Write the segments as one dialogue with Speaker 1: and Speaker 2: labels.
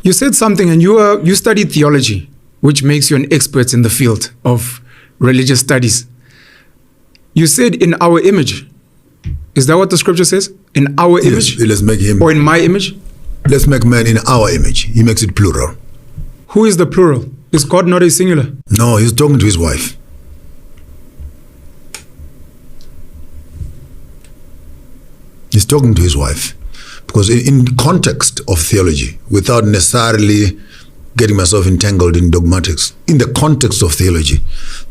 Speaker 1: You said something, and you studied theology, which makes you an expert in the field of religious studies. You said in our image. Is that what the scripture says? In our image?
Speaker 2: Yes, let's make him.
Speaker 1: Or in my image?
Speaker 2: Let's make man in our image. He makes it plural.
Speaker 1: Who is the plural? Is God not a singular?
Speaker 2: No, he's talking to his wife. He's talking to his wife. Because in context of theology, without necessarily getting myself entangled in dogmatics, in the context of theology,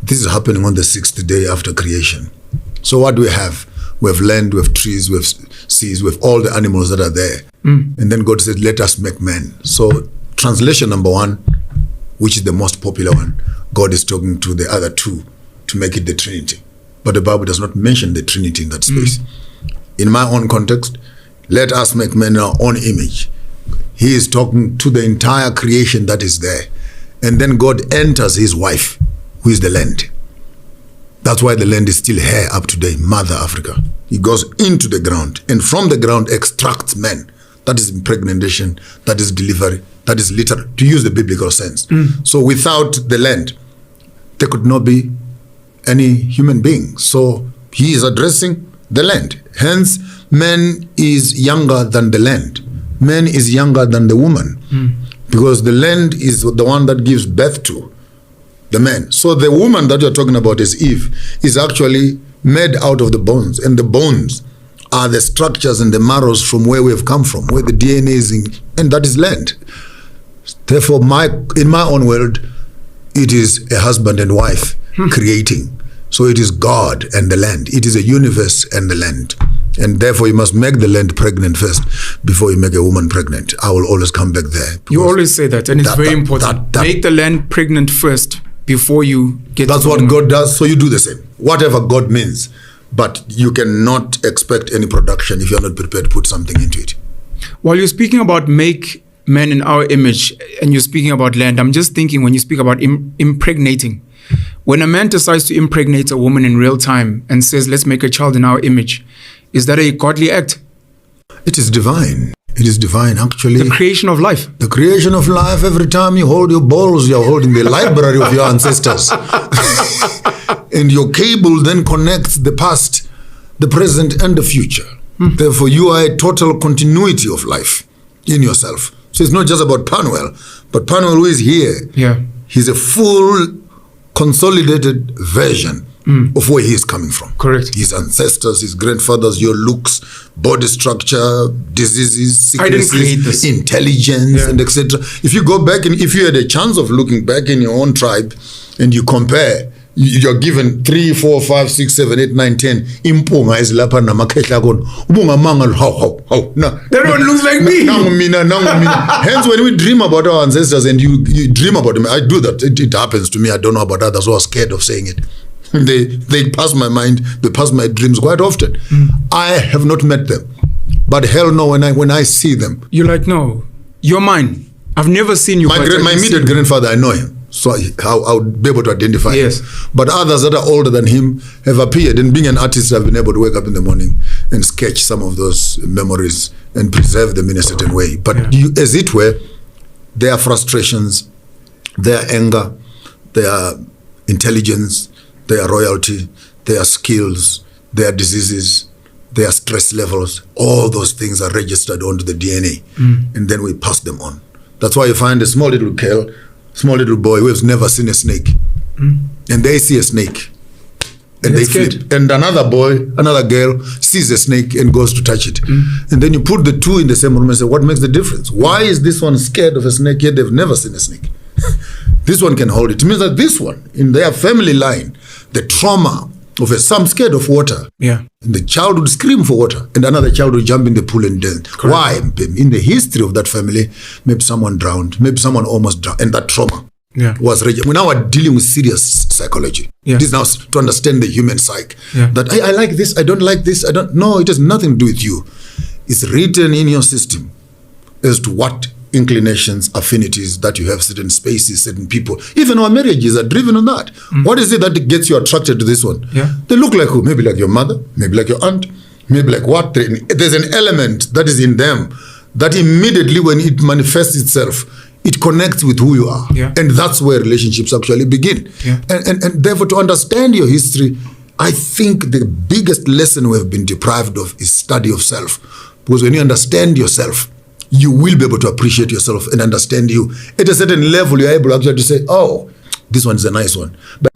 Speaker 2: this is happening on the 6th day after creation. So what do we have? We have land, we have trees, we have seas, we have all the animals that are there. And then God said, let us make man. So translation number 1, which is the most popular one, God is talking to the other 2 to make it the Trinity. But the Bible does not mention the Trinity in that space. In my own context, let us make man in our own image. He is talking to the entire creation that is there. And then God enters his wife, who is the land. That's why the land is still here up today, Mother Africa. He goes into the ground, and from the ground extracts men. That is impregnation, that is delivery, that is literal, to use the biblical sense. So without the land, there could not be any human being. So he is addressing the land. Hence, man is younger than the land. Man is younger than the woman, because the land is the one that gives birth to the man. So the woman that you're talking about is Eve, is actually made out of the bones, and the bones are the structures and the marrows from where we have come from, where the DNA is in, and that is land. Therefore, in my own world, it is a husband and wife creating. So it is God and the land. It is a universe and the land. And therefore, you must make the land pregnant first before you make a woman pregnant. I will always come back there.
Speaker 1: You always say that, and it's very important. Make the land pregnant first before you get.
Speaker 2: That's what God does, so you do the same. Whatever God means. But you cannot expect any production if you're not prepared to put something into it.
Speaker 1: While you're speaking about make man in our image, and you're speaking about land, I'm just thinking when you speak about impregnating, when a man decides to impregnate a woman in real time and says, let's make a child in our image, is that a godly act?
Speaker 2: It is divine. It is divine, actually.
Speaker 1: The creation of life.
Speaker 2: The creation of life. Every time you hold your balls, you're holding the library of your ancestors. And your cable then connects the past, the present, and the future. Therefore, you are a total continuity of life in yourself. So it's not just about Panuel, but Panuel, who is here, he's a full, consolidated version of where he is coming from.
Speaker 1: Correct.
Speaker 2: His ancestors, his grandfathers, your looks, body structure, diseases, sicknesses, intelligence, and etc. If you go back, and if you had a chance of looking back in your own tribe, and you compare, you're given 3, 4, 5, 6, 7, 8, 9, 10 impunga ezilapha namakhehla khona ubungamanga how
Speaker 1: that one looks like me.
Speaker 2: Hence, when we dream about our ancestors and you dream about them, I do that. It happens to me. I don't know about others who are scared of saying it. They pass my mind. They pass my dreams quite often. I have not met them, but hell no, when I see them,
Speaker 1: you're like, no, you're mine. I've never seen you.
Speaker 2: My immediate grandfather, I know him. So I would be able to identify him. But others that are older than him have appeared. And being an artist, I've been able to wake up in the morning and sketch some of those memories and preserve them in a certain way. But as it were, their frustrations, their anger, their intelligence, their royalty, their skills, their diseases, their stress levels, all those things are registered onto the DNA. And then we pass them on. That's why you find a small little girl, small little boy who has never seen a snake, and they see a snake, and they flip. And another boy, another girl sees a snake and goes to touch it. And then you put the two in the same room and say, what makes the difference? Why is this one scared of a snake yet they've never seen a snake? This one can hold it. It means that this one, in their family line, the trauma of some scared of water. And the child would scream for water, and another child would jump in the pool and dance. Why? In the history of that family, maybe someone drowned, maybe someone almost drowned, and that trauma was registered. We now are dealing with serious psychology. This is now to understand the human psyche. That I like this, I don't like this, I don't. No, it has nothing to do with you. It's written in your system as to what inclinations, affinities that you have, certain spaces, certain people. Even our marriages are driven on that. What is it that gets you attracted to this one? They look like who? Maybe like your mother, maybe like your aunt, maybe like what? There's an element that is in them that immediately when it manifests itself, It connects with who you are.
Speaker 1: Yeah.
Speaker 2: And that's where relationships actually begin.
Speaker 1: Yeah.
Speaker 2: And therefore, to understand your history, I think the biggest lesson we have been deprived of is study of self. Because when you understand yourself, you will be able to appreciate yourself and understand you. At a certain level, you're able actually to say, oh, this one is a nice one. But